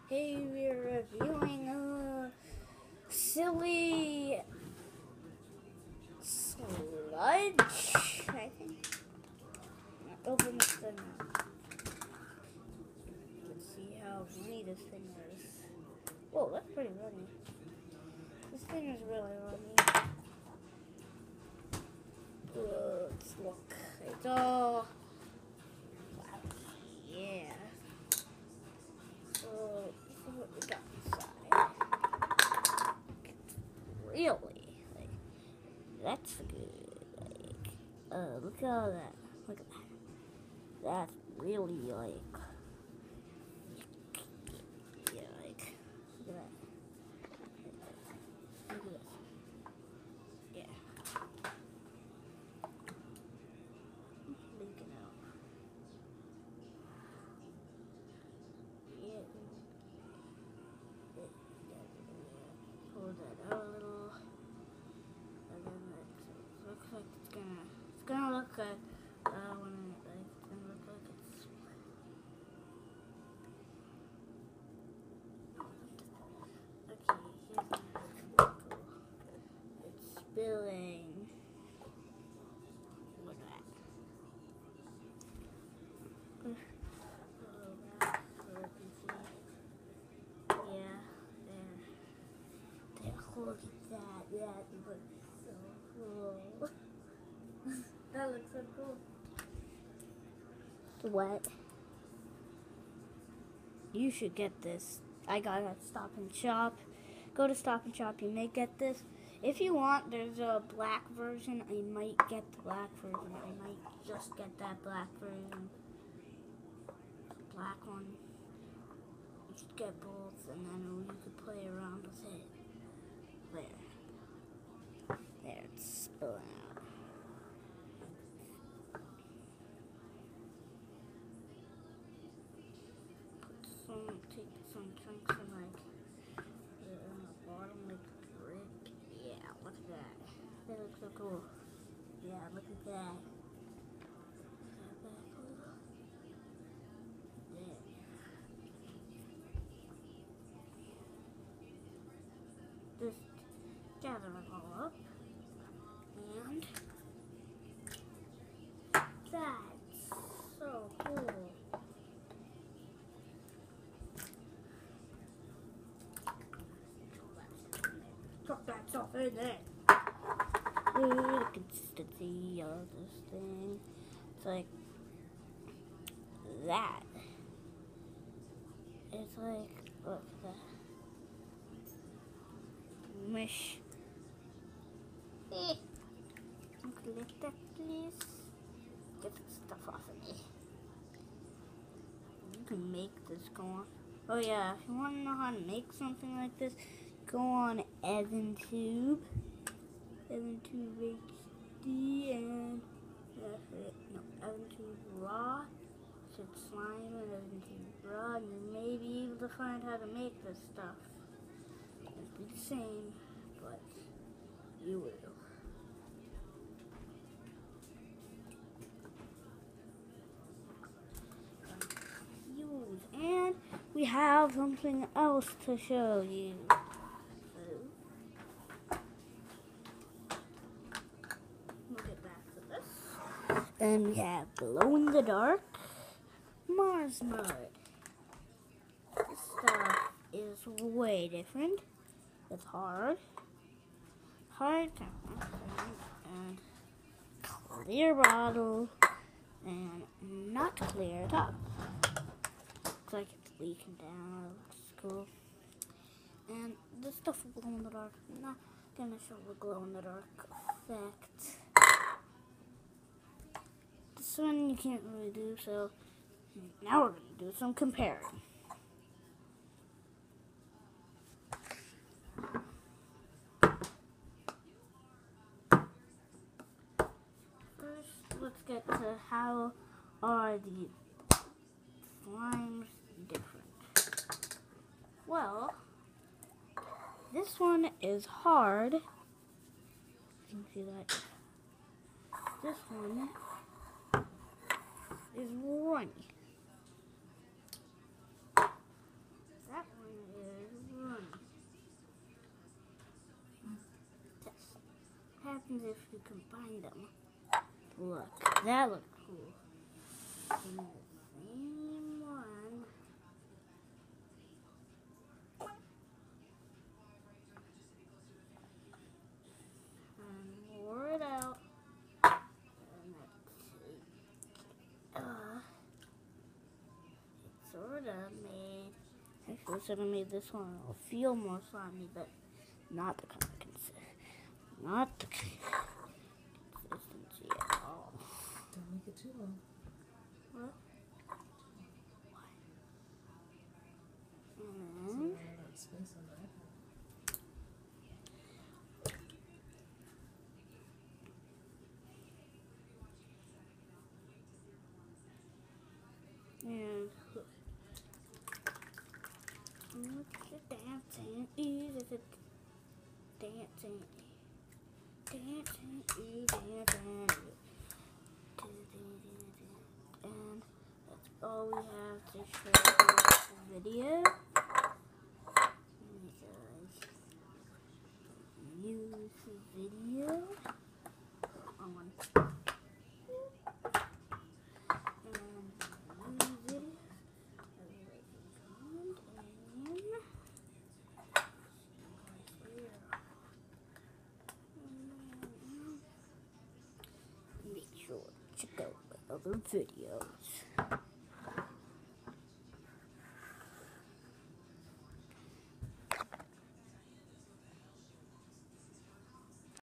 Hey, we're reviewing a silly sludge, I think. Open this thing up. Let's see how runny this thing is. Whoa, that's pretty runny. This thing is really runny. Let's look. It's all... Wow. Yeah. So, this is what we got inside. Really? Like, that's good. Like, look at all that. Look at that. That's really, like, yeah, like, look at that. Look at this. Yeah. Leaking out. Yeah. Pull that out a little. And then it looks like it's gonna look like, when it's gonna look like it's, okay, here's my tool. It's spilling. Look at that. So you can see. Yeah, there. Look at that. That looks so cool. That looks so cool. What? You should get this. I got it at Stop and Shop. Go to Stop and Shop. You may get this. If you want, there's a black version. I might get the black version. I might just get that black version. Black one. You should get both, and then you could play around with it. There, it's spilling out. Take some chunks and like put it on the bottom like brick. Yeah, look at that. That looks so cool. Yeah, look at that. Isn't that cool? Yeah. Just gather it all up. And that's so cool. Drop that stuff in there. The consistency of this thing. It's like that. It's like, look at that. Mush. Collect that, please. Get the stuff off of me. You can make this go on. Oh yeah, if you want to know how to make something like this, go on EvanTube. EvanTube HD and that's it. No, EvanTube Raw. It's slime and EvanTube Raw, and you may be able to find how to make this stuff. It'll be the same, but you will. And we have something else to show you. We'll get back to this. And we have glow in the dark Mars mode. This stuff is way different. It's hard and clear bottle, and not clear top. Looks like it's leaking down. It looks cool. And this stuff will glow in the dark. I'm not gonna show the glow in the dark effect. This one you can't really do, so now we're gonna do some comparing. First, let's get to how are the slimes different. Well, this one is hard. You can see that. This one is runny. That one happens if you combine them. Look, that looks cool. And the same one. And roll it out. And it's sort of made. Actually, sort of made this one feel more slimy, but not the kind of not the consistency at all. Don't make it too long. What? So I ran out of space on that. And dancing easy, dancing, dancing, and that's all we have to show for this video. Use the video on make sure to check out my other videos.